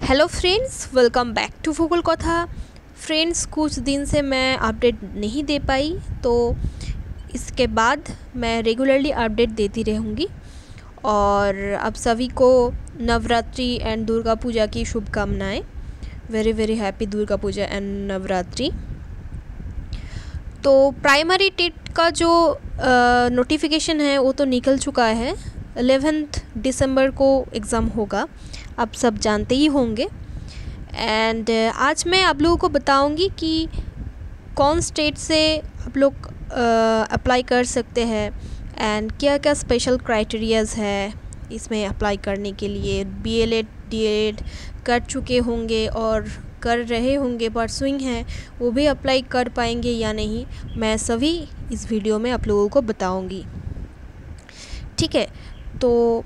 Hello friends, welcome back to फुकुल कथा। Friends, कुछ दिन से मैं अपडेट नहीं दे पाई, तो इसके बाद मैं रेगुलरली अपडेट देती रहूँगी। और आप सभी को नवरात्रि एंड दुर्गा पूजा की शुभकामनाएं। Very very happy Durga Puja and Navratri. तो प्राइमरी टेट का जो नोटिफिकेशन है वो तो निकल चुका है। 11 दिसंबर को एग्ज़ाम होगा, आप सब जानते ही होंगे। एंड आज मैं आप लोगों को बताऊंगी कि कौन स्टेट से आप लोग अप्लाई कर सकते हैं एंड क्या क्या स्पेशल क्राइटेरियाज़ है इसमें अप्लाई करने के लिए। बीएलएड डीएलएड कर चुके होंगे और कर रहे होंगे, परसुइंग है, वो भी अप्लाई कर पाएंगे या नहीं, मैं सभी इस वीडियो में आप लोगों को बताऊंगी। ठीक है, तो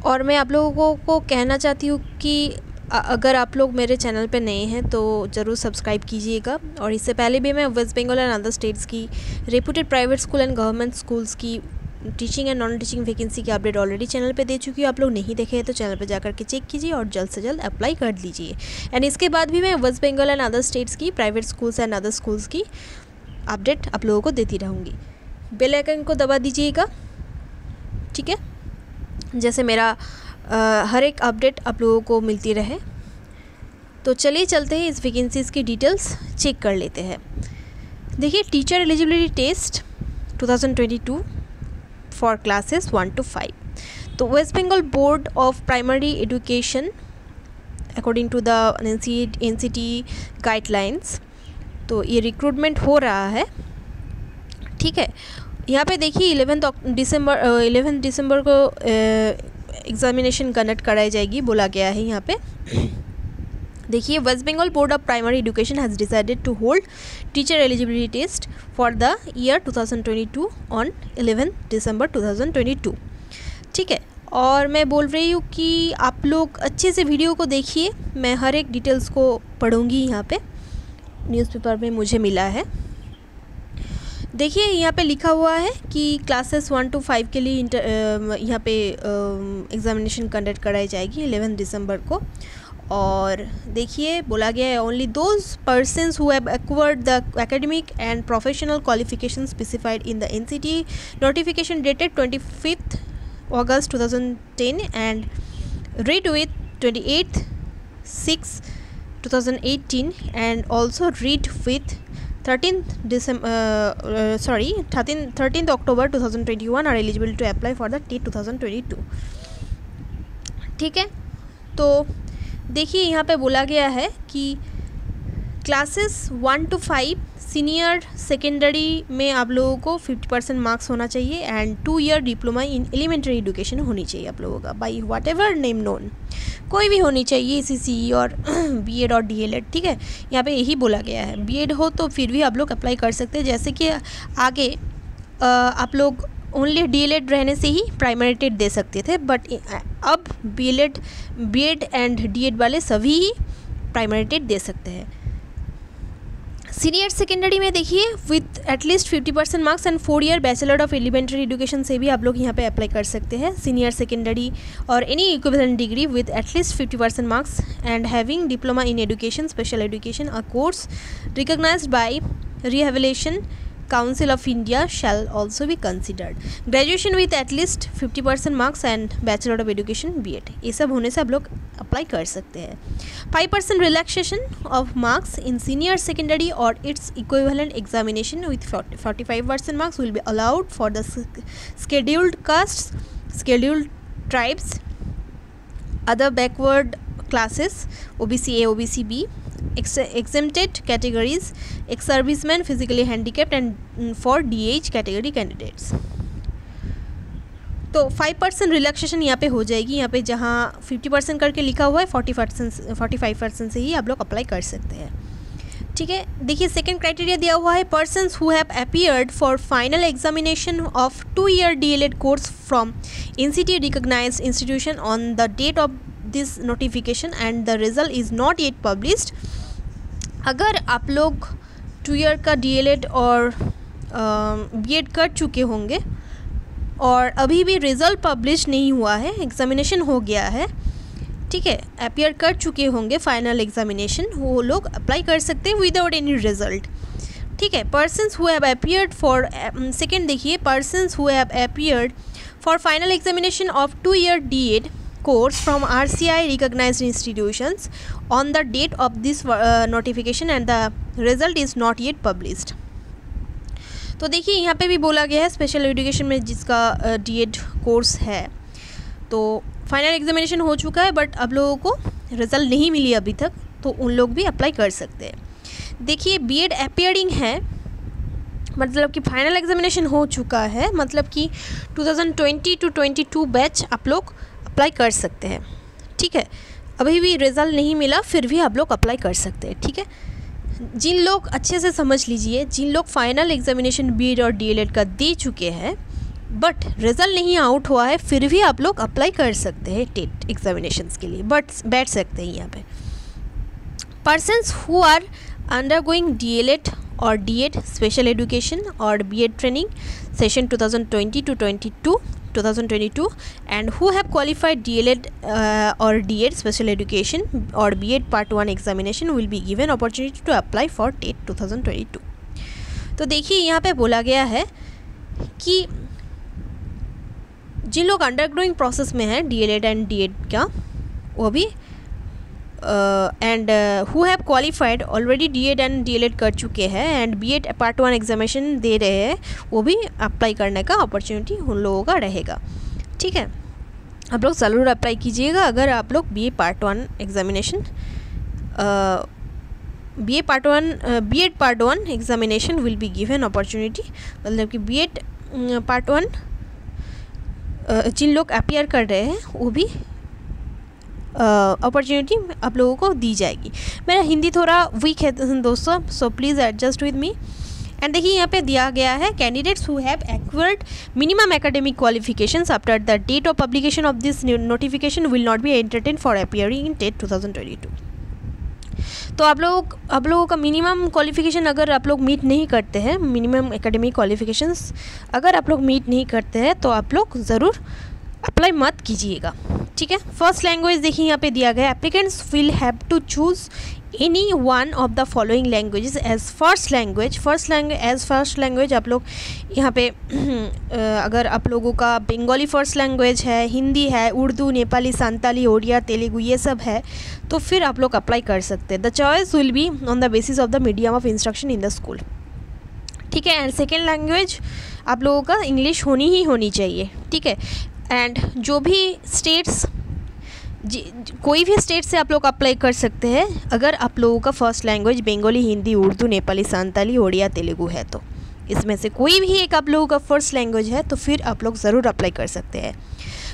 और मैं आप लोगों को कहना चाहती हूँ कि अगर आप लोग मेरे चैनल पे नए हैं तो ज़रूर सब्सक्राइब कीजिएगा। और इससे पहले भी मैं West Bengal and other states की reputed private school and government schools की teaching and non teaching vacancy की अपडेट ऑलरेडी चैनल पे दे चुकी हूँ। आप लोग नहीं देखे हैं तो चैनल पे जाकर के चेक कीजिए और जल्द से जल्द अप्लाई कर लीजिए। एंड इसके बाद भी मैं West Bengal and other states की private schools and other schools की अपडेट आप लोगों को देती रहूँगी। बेल आइकन को दबा दीजिएगा, ठीक है, जैसे मेरा हर एक अपडेट आप लोगों को मिलती रहे। तो चलिए चलते हैं, इस वैकेंसीज़ की डिटेल्स चेक कर लेते हैं। देखिए, teacher eligibility test 2022 for classes 1 to 5। तो West Bengal board of primary education according to the NCT guidelines, तो ये रिक्रूटमेंट हो रहा है। ठीक है, यहाँ पे देखिए 11 दिसंबर को एग्जामिनेशन कंडक्ट कराई जाएगी बोला गया है। यहाँ पे देखिए, West Bengal board of primary education has decided to hold teacher eligibility test for the year 2022 on 11 December 2022। ठीक है, और मैं बोल रही हूँ कि आप लोग अच्छे से वीडियो को देखिए, मैं हर एक डिटेल्स को पढ़ूँगी। यहाँ पे न्यूज़पेपर में मुझे मिला है। देखिए, यहाँ पे लिखा हुआ है कि क्लासेस 1 to 5 के लिए यहाँ पे एग्ज़ामिनेशन कंडक्ट कराई जाएगी 11 दिसंबर को। और देखिए, बोला गया है only those persons who have acquired the academic and professional qualification specified in the NCT notification dated 25 August 2010 and read with 28/6 2018 and also read with 13th October 2021 are eligible to apply for the TET 2022। ठीक है, तो देखिए यहाँ पे बोला गया है कि क्लासेस 1 to 5 सीनियर सेकेंडरी में आप लोगों को 50% मार्क्स होना चाहिए and 2 year diploma in elementary education होनी चाहिए आप लोगों का, by whatever name known, कोई भी होनी चाहिए, सीसी और बीएड और डीएलएड। ठीक है, यहाँ पे यही बोला गया है। बीएड हो तो फिर भी आप लोग अप्लाई कर सकते हैं, जैसे कि आगे आप लोग ओनली डीएलएड रहने से ही प्राइमरी टेट दे सकते थे, बट अब बीएड एंड डीएड वाले सभी ही प्राइमरी टेट दे सकते हैं। सीनियर सेकेंडरी में देखिए, with at least 50% marks and 4 year bachelor of elementary education से भी आप लोग यहाँ पे अप्लाई कर सकते हैं। सीनियर सेकेंडरी और any equivalent degree with at least 50% marks and having diploma in education special education, a course recognised by rehabilitation council of India shall also be considered. Graduation with at least 50% marks and bachelor of education BEd, ये सब होने से आप लोग apply कर सकते हैं। 5% relaxation of marks in senior secondary और it's equivalent examination with 45% marks will be allowed for the scheduled castes, scheduled tribes, other backward classes, OBC A, OBC B, exempted categories, ex-servicemen, physically handicapped and for DH category candidates। तो 5% relaxation यहाँ पे हो जाएगी। यहाँ पे जहाँ 50% करके लिखा हुआ है 45% से ही आप लोग अप्लाई कर सकते हैं। ठीक है, देखिए सेकंड क्राइटेरिया दिया हुआ है, persons who have appeared for final examination of 2 year DElEd course from NCT recognised institution on the date of this notification and the result is not yet published. अगर आप लोग 2 ईयर का DElEd और BEd कर चुके होंगे और अभी भी रिज़ल्ट पब्लिश नहीं हुआ है, एग्जामिनेशन हो गया है, ठीक है, अपीयर कर चुके होंगे फाइनल एग्जामिनेशन, वो लोग अप्लाई कर सकते हैं विदाउट एनी रिजल्ट। ठीक है, persons who have appeared for, second देखिए, persons who have appeared for final examination of 2 year DED course from RCI recognized institutions on the date of this notification and the result is not yet published। तो देखिए यहाँ पे भी बोला गया है special education में जिसका DED कोर्स है, तो फाइनल एग्जामिनेशन हो चुका है बट अब लोगों को रिज़ल्ट नहीं मिली अभी तक, तो उन लोग भी अप्लाई कर सकते हैं। देखिए BEd अपीयरिंग है, मतलब कि फाइनल एग्जामिनेशन हो चुका है, मतलब कि 2020 to 22 बैच आप लोग अप्लाई कर सकते हैं। ठीक है, अभी भी रिज़ल्ट नहीं मिला फिर भी आप लोग अप्लाई कर सकते हैं। ठीक है, जिन लोग, अच्छे से समझ लीजिए, जिन लोग फाइनल एग्जामिनेशन BEd और DLED का दे चुके हैं बट रिज़ल्ट नहीं आउट हुआ है, फिर भी आप लोग अप्लाई कर सकते हैं टेट एग्जामिनेशंस के लिए, बट बैठ सकते हैं यहाँ पे। Persons who are undergoing DLED और DED स्पेशल एजुकेशन और BEd training session 2020 to 2022 and who have qualified DLED or DED special education or BEd part 1 examination will be given opportunity to apply for TET 2022। तो देखिए यहाँ पे बोला गया है कि जिन लोग अंडरग्रोइंग प्रोसेस में हैं DLED एंड DED का, वो भी and who have qualified already DED and DLED कर चुके हैं एंड BEd पार्ट 1 एग्जामिनेशन दे रहे हैं, वो भी अप्लाई करने का अपॉर्चुनिटी उन लोगों का रहेगा। ठीक है, आप लोग ज़रूर अप्लाई कीजिएगा अगर आप लोग BEd part 1 examination BEd part 1 examination will be given opportunity, मतलब कि BEd पार्ट 1 जिन लोग अपीयर कर रहे हैं वो भी अपॉर्चुनिटी आप लोगों को दी जाएगी। मेरा हिंदी थोड़ा वीक है दोस्तों, so please adjust with me. And देखिए यहाँ पे दिया गया है candidates who have acquired minimum academic qualifications after the date of publication of this notification will not be entertain for appearing in TET 2022। तो आप लोगों का मिनिमम क्वालिफिकेशन अगर आप लोग मीट नहीं करते हैं, मिनिमम एकेडमिक क्वालिफिकेशंस अगर आप लोग मीट नहीं करते हैं, तो आप लोग ज़रूर अप्लाई मत कीजिएगा। ठीक है, फर्स्ट लैंग्वेज देखिए यहाँ पे दिया गया, applicants will have to choose any one of the following languages as first language. आप लोग यहाँ पे अगर आप लोगों का बंगाली फर्स्ट लैंग्वेज है, हिंदी है, उर्दू, नेपाली, संताली, ओडिया, तेलुगु ये सब है, तो फिर आप लोग अप्लाई कर सकते हैं। The choice will be on the basis of the medium of instruction in the school. ठीक है, एंड सेकेंड लैंग्वेज आप लोगों का इंग्लिश होनी चाहिए। ठीक है, एंड जो भी स्टेट्स, कोई भी स्टेट से आप लोग अप्लाई कर सकते हैं अगर आप लोगों का फर्स्ट लैंग्वेज बंगाली, हिंदी, उर्दू, नेपाली, संताली, ओडिया, तेलुगु है, तो इसमें से कोई भी एक आप लोगों का फर्स्ट लैंग्वेज है तो फिर आप लोग ज़रूर अप्लाई कर सकते हैं।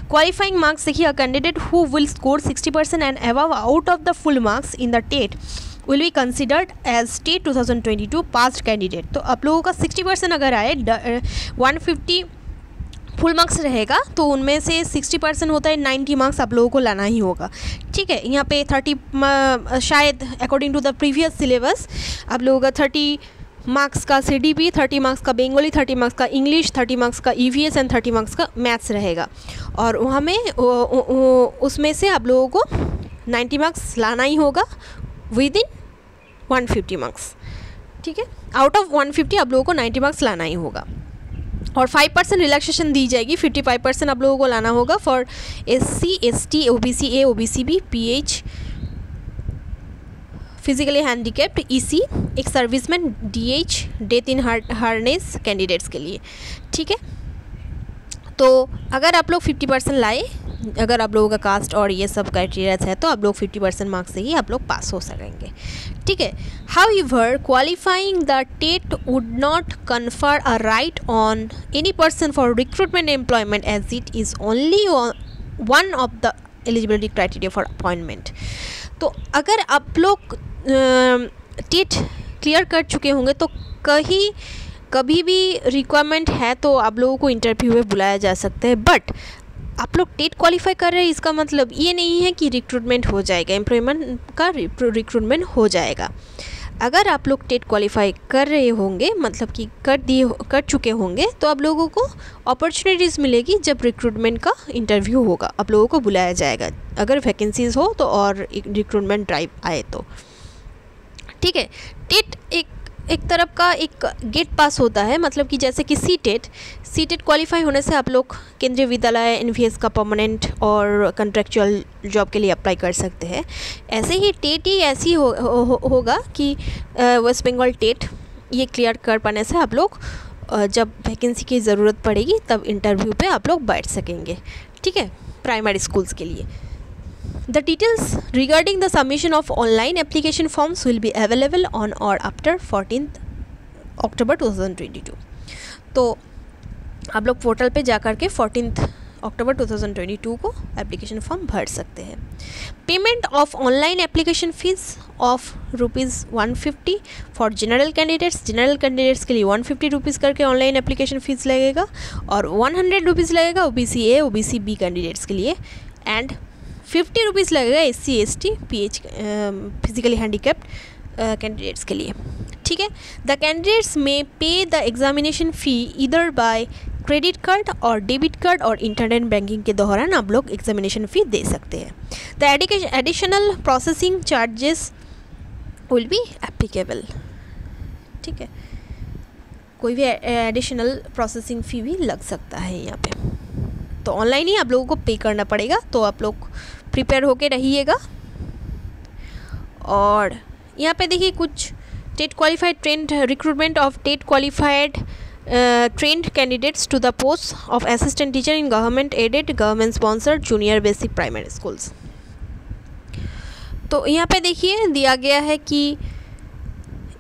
क्वालिफाइंग मार्क्स देखिए, a candidate who will score 60% and above out of the full marks in the TET will be considered as TET 2022 passed candidate. तो आप लोगों का 60% अगर आए, 150 फुल मार्क्स रहेगा तो उनमें से 60% होता है 90 मार्क्स आप लोगों को लाना ही होगा। ठीक है, यहाँ पे 30 शायद according to the previous syllabus आप लोगों का 30 मार्क्स का CDP, 30 मार्क्स का बंगाली, 30 मार्क्स का इंग्लिश, 30 मार्क्स का EVS एंड 30 मार्क्स का मैथ्स रहेगा, और वहाँ में उसमें से आप लोगों को 90 मार्क्स लाना ही होगा विद इन 150 मार्क्स। ठीक है, आउट ऑफ 150 आप लोगों को 90 मार्क्स लाना ही होगा, और 5% रिलैक्सेशन दी जाएगी, 55% आप लोगों को लाना होगा for SC, ST, OBC A, OBC B, PH, physically handicapped, EC, एक serviceman, DH, death in harness candidates के लिए। ठीक है, तो अगर आप लोग 50% लाए, अगर आप लोगों का कास्ट और ये सब क्राइटेरियाज है, तो आप लोग 50% मार्क्स से ही आप लोग पास हो सकेंगे। ठीक है, however qualifying the TET would not confer a right on any person for recruitment employment as it is only one of the eligibility criteria for appointment. तो अगर आप लोग टेट क्लियर कर चुके होंगे तो कभी भी रिक्वायरमेंट है तो आप लोगों को इंटरव्यू में बुलाया जा सकता है, बट आप लोग टेट क्वालिफाई कर रहे हैं इसका मतलब ये नहीं है कि रिक्रूटमेंट हो जाएगा, एम्प्लॉयमेंट का रिक्रूटमेंट हो जाएगा। अगर आप लोग टेट क्वालिफाई कर रहे होंगे, मतलब कि कर चुके होंगे, तो आप लोगों को अपॉर्चुनिटीज़ मिलेगी जब रिक्रूटमेंट का इंटरव्यू होगा, आप लोगों को बुलाया जाएगा अगर वैकेंसीज़ हो तो और रिक्रूटमेंट ड्राइव आए तो। ठीक है, टेट एक तरफ का एक गेट पास होता है, मतलब कि जैसे कि सी टेट क्वालिफाई होने से आप लोग केंद्रीय विद्यालय एनवीएस का परमानेंट और कॉन्ट्रेक्चुअल जॉब के लिए अप्लाई कर सकते हैं। ऐसे ही टेट ही ऐसी होगा कि वेस्ट बंगाल टेट ये क्लियर कर पाने से आप लोग जब वैकेंसी की ज़रूरत पड़ेगी तब इंटरव्यू पे आप लोग बैठ सकेंगे। ठीक है, प्राइमरी स्कूल्स के लिए। The details regarding the submission of online application forms will be available on or after 14th October 2022। तो आप लोग पोर्टल पे जा कर के 14th अक्टूबर 2022 को एप्लीकेशन फॉर्म भर सकते हैं। Payment of online application fees of ₹150 for general candidates के लिए 150 रुपीज़ करके ऑनलाइन एप्लीकेशन फ़ीस लगेगा और 100 रुपीज़ लगेगा OBC A OBC B candidates के लिए एंड 50 रुपीज़ लगेगा SC ST PH physically handicapped candidates के लिए। ठीक है, द कैंडिडेट्स में पे the examination fee either by credit card और डेबिट कार्ड और इंटरनेट बैंकिंग के दौरान आप लोग एग्जामिनेशन फ़ी दे सकते हैं। The additional processing charges will be applicable. ठीक है, कोई भी एडिशनल प्रोसेसिंग फ़ी भी लग सकता है यहाँ पे, तो ऑनलाइन ही आप लोगों को पे करना पड़ेगा, तो आप लोग प्रिपेयर होके रहिएगा। और यहाँ पे देखिए कुछ TET qualified trained recruitment of TET qualified trained candidates to the post of assistant teacher in government aided government sponsored junior basic primary schools. तो यहाँ पे देखिए दिया गया है कि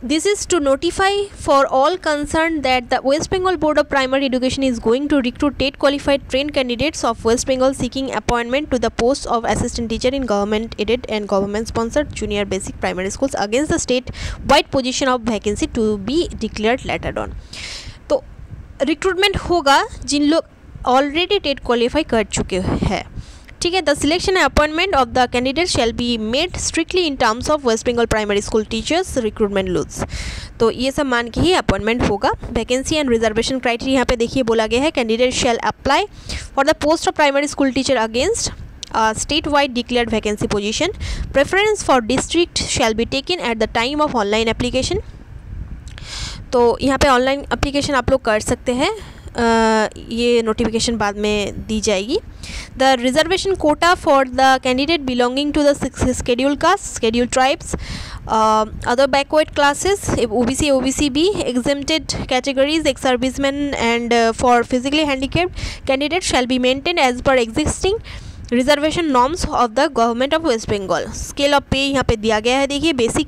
this is to notify for all concerned that the West Bengal Board of Primary Education is going to recruit TET qualified trained candidates of West Bengal seeking appointment to the post of assistant teacher in government aided and government sponsored junior basic primary schools against the state wide position of vacancy to be declared later on। तो recruitment होगा जिन लोग already TET qualify कर चुके हैं। ठीक है, the selection and appointment of the candidate shall be made strictly in terms of West Bengal primary school teachers recruitment rules. तो ये सब मान के ही अपॉइंटमेंट होगा। वैकेंसी एंड रिजर्वेशन क्राइटेरिया यहाँ पे देखिए बोला गया है, candidate shall apply for the post of primary school teacher against state wide declared vacancy position. Preference for district shall be taken at the time of online application. तो यहाँ पे online application आप लोग कर सकते हैं, ये नोटिफिकेशन बाद में दी जाएगी। The reservation quota for the candidate belonging to the schedule caste, schedule tribes, other backward classes, OBC OBC B, exempted categories, ex servicemen and for physically handicapped candidates shall be maintained as per existing reservation norms of the government of West Bengal. Scale of pay यहाँ पे दिया गया है, देखिए basic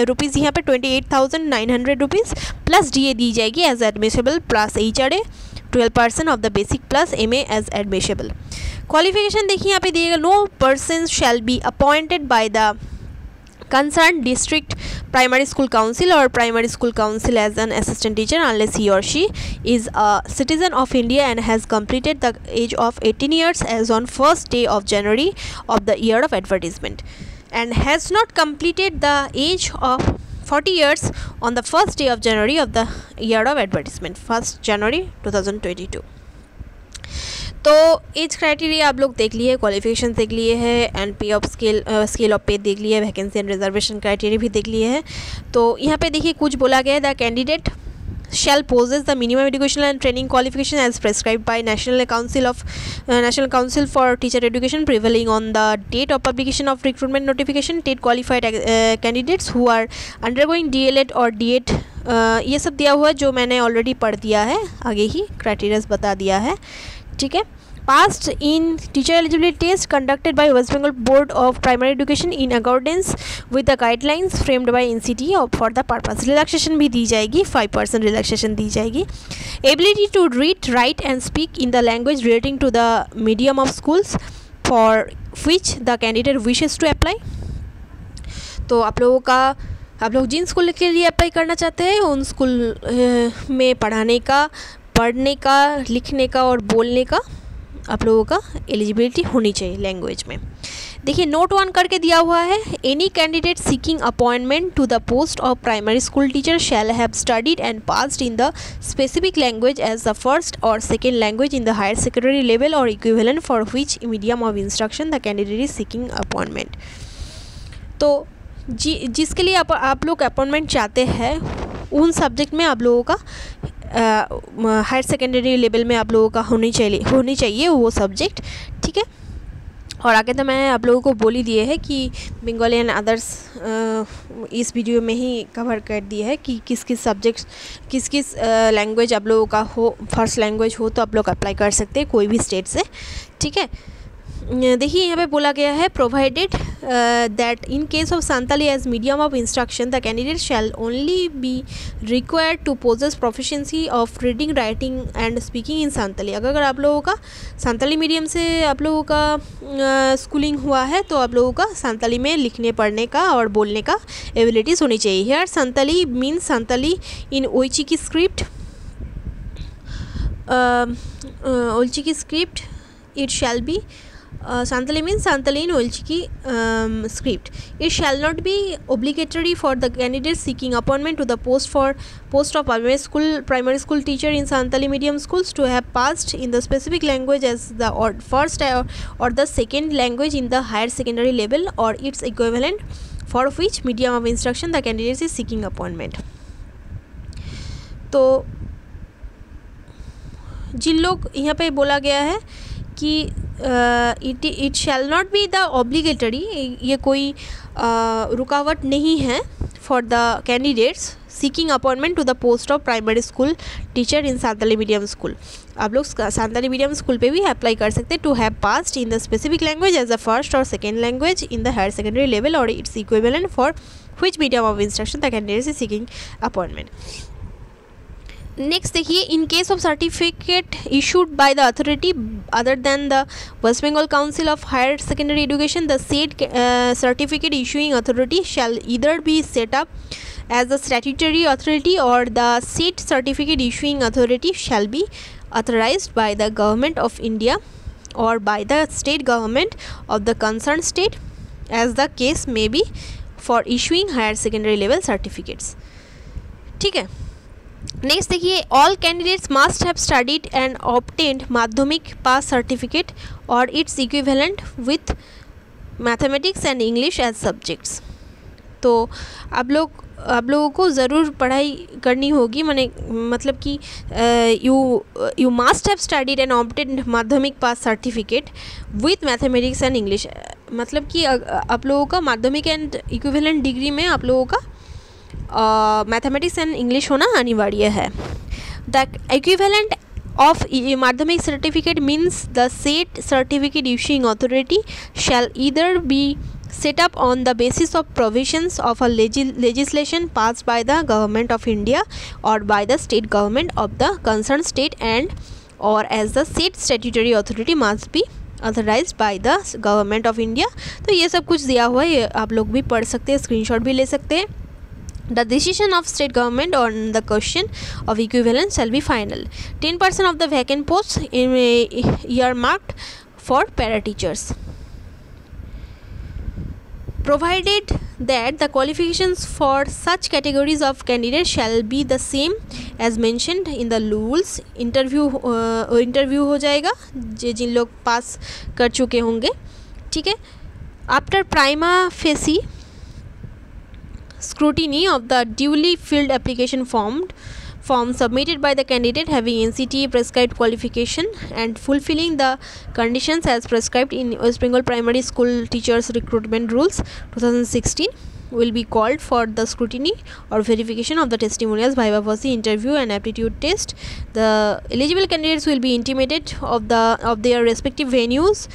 rupees यहाँ पे 28,900 rupees plus DA दी जाएगी as admissible plus HRA 12% of the basic plus MA as admissible. Qualification देखिए यहाँ पे दिएगा, no person shall be appointed by the concerned district primary school council or primary school council as an assistant teacher unless he or she is a citizen of India and has completed the age of 18 years as on first day of January of the year of advertisement and has not completed the age of 40 years on the first day of January of the year of advertisement, 1st January 2022। तो age criteria आप लोग देख लिए, qualification देख लिए हैं and पे of scale of पे देख लिए, वैकेंसी एंड रिजर्वेशन क्राइटेरिया भी देख लिए हैं। तो यहाँ पे देखिए कुछ बोला गया है, the candidate shall possess the minimum educational and training qualification as prescribed by National Council for Teacher Education prevailing on the date of publication of recruitment notification। TET qualified candidates who are undergoing DLED or DED, ये सब दिया हुआ है जो मैंने already पढ़ दिया है, आगे ही क्राइटेरियाज बता दिया है। ठीक है, passed in teacher eligibility test conducted by West Bengal Board of Primary Education in accordance with the guidelines framed by NCT for the purpose। Relaxation भी दी जाएगी, 5% रिलैक्सेशन दी जाएगी। Ability to read, write and speak in the language relating to the medium of schools for which the candidate wishes to apply। तो आप लोग जिन school के लिए apply करना चाहते हैं उन स्कूल में पढ़ाने का, पढ़ने का, लिखने का और बोलने का आप लोगों का एलिजिबिलिटी होनी चाहिए लैंग्वेज में। देखिए नोट 1 करके दिया हुआ है, any candidate seeking appointment to the post of primary school teacher shall have studied and passed in the specific language as the first और second language in the higher secondary level और equivalent for which medium of instruction the candidate is seeking appointment. तो जिसके लिए आप लोग appointment चाहते हैं उन सब्जेक्ट में आप लोगों का हायर सेकेंडरी लेवल में आप लोगों का होनी चाहिए वो सब्जेक्ट, ठीक है। और आगे तो मैं आप लोगों को बोल ही दिए है कि बंगाली एंड अदर्स इस वीडियो में ही कवर कर दिए है कि किस किस सब्जेक्ट्स किस लैंग्वेज आप लोगों का हो, फर्स्ट लैंग्वेज हो तो आप लोग अप्लाई कर सकते हैं कोई भी स्टेट से, ठीक है। देखिए यहाँ पे बोला गया है provided that in case of Santali as medium of instruction the candidate shall only be required to possess proficiency of reading writing and speaking in Santali. अगर आप लोगों का संताली मीडियम से आप लोगों का स्कूलिंग हुआ है तो आप लोगों का संताली में लिखने पढ़ने का और बोलने का एबिलिटीज़ होनी चाहिए। Here Santali means Santali in Ol Chiki script, Ol Chiki script it shall be Santali means Santali in Olchiki script. It shall not be obligatory for the candidate seeking appointment to the post of primary school teacher in Santali medium schools to have passed in the specific language as the first or the second language in the higher secondary level or its equivalent for which medium of instruction the candidate is seeking appointment. तो जिन लोग यहाँ पे बोला गया है कि it shall not be the obligatory, ये कोई रुकावट नहीं है for the candidates seeking appointment to the post of primary school teacher in Santali medium school. आप लोग संताली मीडियम स्कूल पे भी अप्लाई कर सकते हैं to have passed in the specific language as the first और second language in the higher secondary level और it's equivalent for which medium of instruction the candidate is seeking appointment. Next देखिए, in case of certificate issued by the authority other than the West Bengal council of higher secondary education the said certificate issuing authority shall either be set up as the statutory authority or the said certificate issuing authority shall be authorized by the government of India or by the state government of the concerned state as the case may be for issuing higher secondary level certificates, ठीक है। Next देखिए, all candidates must have studied and obtained Madhyamik pass certificate और it's equivalent with mathematics and English as subjects. तो आप लोगों को ज़रूर पढ़ाई करनी होगी, मतलब कि you must have studied and obtained Madhyamik pass certificate with mathematics and English, मतलब कि आप लोगों का माध्यमिक एंड इक्विवेलेंट डिग्री में आप लोगों का मैथमेटिक्स एंड इंग्लिश होना अनिवार्य है। द इक्विवेलेंट of माध्यमिक certificate means the said certificate issuing authority shall either be set up on the basis of provisions of a legislation passed by the government of India or by the state government of the concerned state and or as the said statutory authority must be authorized by the government of India। तो ये सब कुछ दिया हुआ है, आप लोग भी पढ़ सकते हैं, स्क्रीनशॉट भी ले सकते हैं। The decision of state government on the question of equivalence shall be final. 10% of the vacant posts earmarked for para teachers. Provided that the qualifications for such categories of candidates shall be the same as mentioned in the rules. Interview हो जाएगा जिन लोग पास कर चुके होंगे, ठीक है। After prima facie scrutiny of the duly filled application form submitted by the candidate having NCTA prescribed qualification and fulfilling the conditions as prescribed in West Bengal Primary School Teachers Recruitment Rules 2016 will be called for the scrutiny or verification of the testimonials, viva voce, interview and aptitude test. The eligible candidates will be intimated of their respective venues,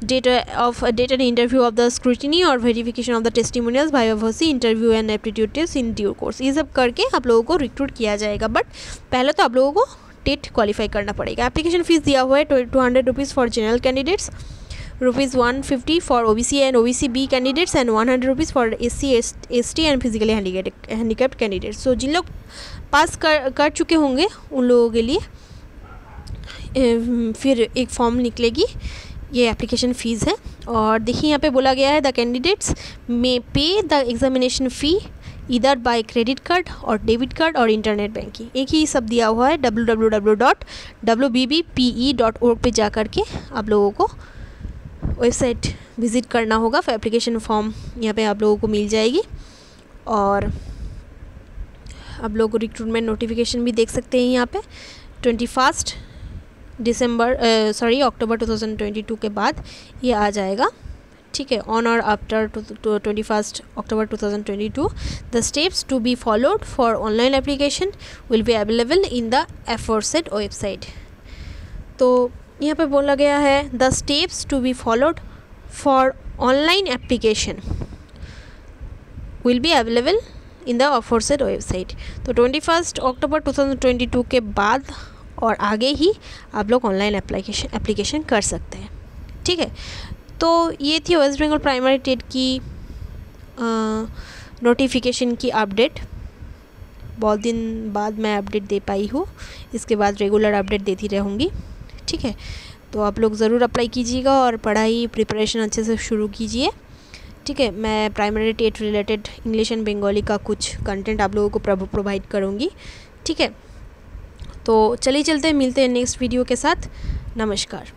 date and interview of the scrutiny or verification of the testimonials, viva voce, interview and aptitude test in due course। ये सब करके आप लोगों को recruit किया जाएगा, but पहले तो आप लोगों को टेट क्वालिफाई करना पड़ेगा। एप्लीकेशन फीस दिया हुआ है 200 rupees for general candidates, rupees 150 for OBC and OBC B candidates and 100 rupees for SC ST and physically handicapped candidates. So जिन लोग पास कर चुके होंगे उन लोगों के लिए फिर एक फॉर्म निकलेगी, ये एप्लीकेशन फ़ीस है। और देखिए यहाँ पे बोला गया है द कैंडिडेट्स मे पे द एग्जामिनेशन फ़ी इधर बाय क्रेडिट कार्ड और डेबिट कार्ड और इंटरनेट बैंकिंग। एक ही सब दिया हुआ है, www.wbbpe.org पे जा कर के आप लोगों को वेबसाइट विज़िट करना होगा। फिर एप्लीकेशन फॉर्म यहाँ पे आप लोगों को मिल जाएगी और आप लोगों को रिक्रूटमेंट नोटिफिकेशन भी देख सकते हैं यहाँ पे 21 अक्टूबर 2022 के बाद ये आ जाएगा, ठीक है। ऑन और after 21 October 2022 the steps to be followed for online application will be available in the aforesaid website. तो यहाँ पे बोला गया है the steps to be followed for online application will be available in the aforesaid website. तो 21 October 2022 के बाद और आगे ही आप लोग ऑनलाइन एप्लीकेशन कर सकते हैं, ठीक है। तो ये थी वेस्ट बंगाल प्राइमरी टेट की नोटिफिकेशन की अपडेट। बहुत दिन बाद मैं अपडेट दे पाई हूँ, इसके बाद रेगुलर अपडेट देती रहूँगी, ठीक है। तो आप लोग ज़रूर अप्लाई कीजिएगा और पढ़ाई प्रिपरेशन अच्छे से शुरू कीजिए, ठीक है। मैं primary TET related English and Bengali का कुछ कंटेंट आप लोगों को प्रोवाइड करूँगी, ठीक है। तो चलिए चलते हैं, मिलते हैं नेक्स्ट वीडियो के साथ। नमस्कार।